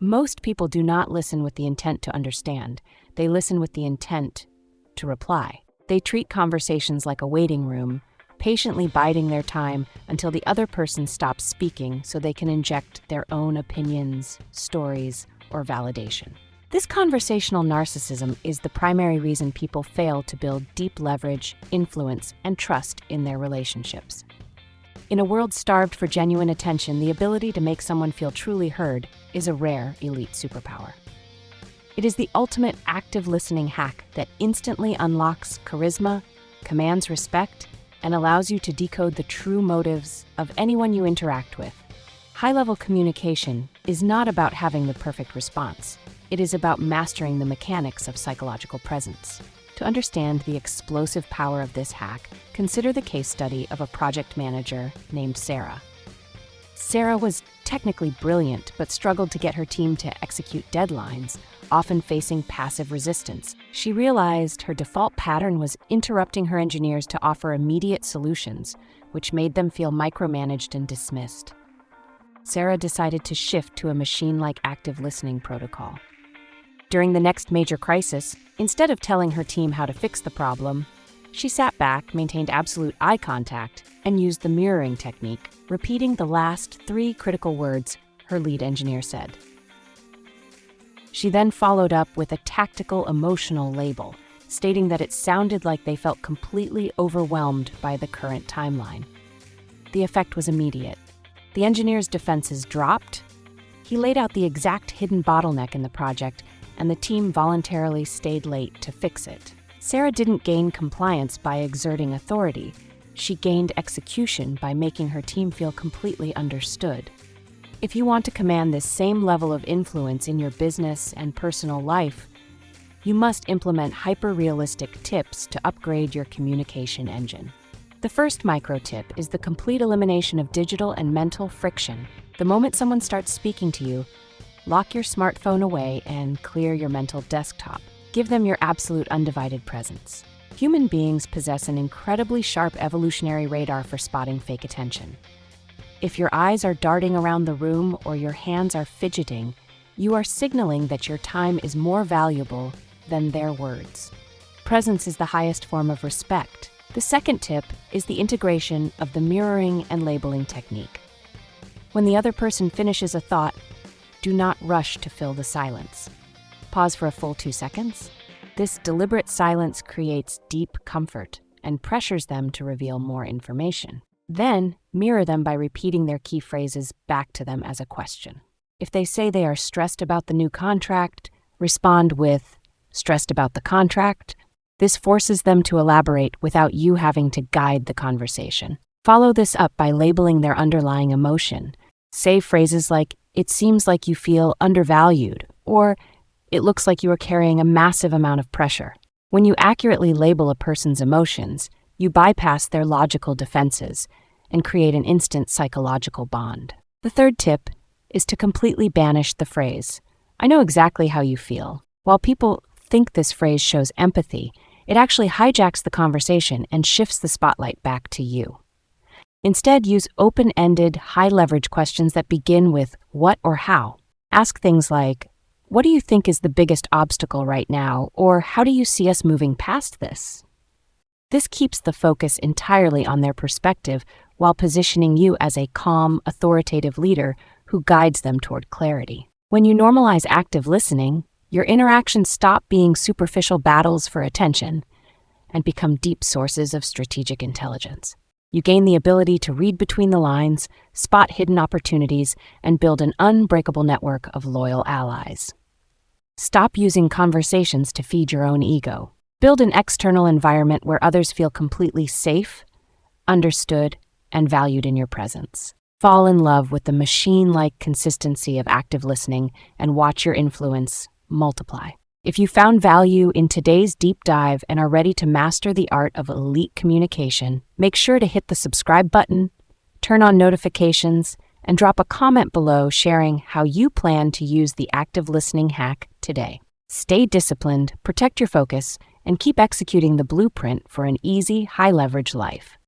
Most people do not listen with the intent to understand. They listen with the intent to reply. They treat conversations like a waiting room, patiently biding their time until the other person stops speaking so they can inject their own opinions, stories, or validation. This conversational narcissism is the primary reason people fail to build deep leverage, influence, and trust in their relationships. In a world starved for genuine attention, the ability to make someone feel truly heard is a rare elite superpower. It is the ultimate active listening hack that instantly unlocks charisma, commands respect, and allows you to decode the true motives of anyone you interact with. High-level communication is not about having the perfect response. It is about mastering the mechanics of psychological presence. To understand the explosive power of this hack, consider the case study of a project manager named Sarah. Sarah was technically brilliant, but struggled to get her team to execute deadlines, often facing passive resistance. She realized her default pattern was interrupting her engineers to offer immediate solutions, which made them feel micromanaged and dismissed. Sarah decided to shift to a machine-like active listening protocol. During the next major crisis, instead of telling her team how to fix the problem, she sat back, maintained absolute eye contact, and used the mirroring technique, repeating the last 3 critical words her lead engineer said. She then followed up with a tactical emotional label, stating that it sounded like they felt completely overwhelmed by the current timeline. The effect was immediate. The engineer's defenses dropped. He laid out the exact hidden bottleneck in the project, and the team voluntarily stayed late to fix it. Sarah didn't gain compliance by exerting authority. She gained execution by making her team feel completely understood. If you want to command this same level of influence in your business and personal life, you must implement hyper-realistic tips to upgrade your communication engine. The first micro tip is the complete elimination of digital and mental friction. The moment someone starts speaking to you, lock your smartphone away and clear your mental desktop. Give them your absolute undivided presence. Human beings possess an incredibly sharp evolutionary radar for spotting fake attention. If your eyes are darting around the room or your hands are fidgeting, you are signaling that your time is more valuable than their words. Presence is the highest form of respect. The second tip is the integration of the mirroring and labeling technique. When the other person finishes a thought, do not rush to fill the silence. Pause for a full 2 seconds. This deliberate silence creates deep comfort and pressures them to reveal more information. Then, mirror them by repeating their key phrases back to them as a question. If they say they are stressed about the new contract, respond with, "Stressed about the contract?" This forces them to elaborate without you having to guide the conversation. Follow this up by labeling their underlying emotion. Say phrases like, "It seems like you feel undervalued," or "It looks like you are carrying a massive amount of pressure." When you accurately label a person's emotions, you bypass their logical defenses and create an instant psychological bond. The third tip is to completely banish the phrase, "I know exactly how you feel." While people think this phrase shows empathy, it actually hijacks the conversation and shifts the spotlight back to you. Instead, use open-ended, high-leverage questions that begin with what or how. Ask things like, "What do you think is the biggest obstacle right now?" or "How do you see us moving past this?" This keeps the focus entirely on their perspective while positioning you as a calm, authoritative leader who guides them toward clarity. When you normalize active listening, your interactions stop being superficial battles for attention and become deep sources of strategic intelligence. You gain the ability to read between the lines, spot hidden opportunities, and build an unbreakable network of loyal allies. Stop using conversations to feed your own ego. Build an external environment where others feel completely safe, understood, and valued in your presence. Fall in love with the machine-like consistency of active listening and watch your influence multiply. If you found value in today's deep dive and are ready to master the art of elite communication, make sure to hit the subscribe button, turn on notifications, and drop a comment below sharing how you plan to use the active listening hack today. Stay disciplined, protect your focus, and keep executing the blueprint for an easy, high-leverage life.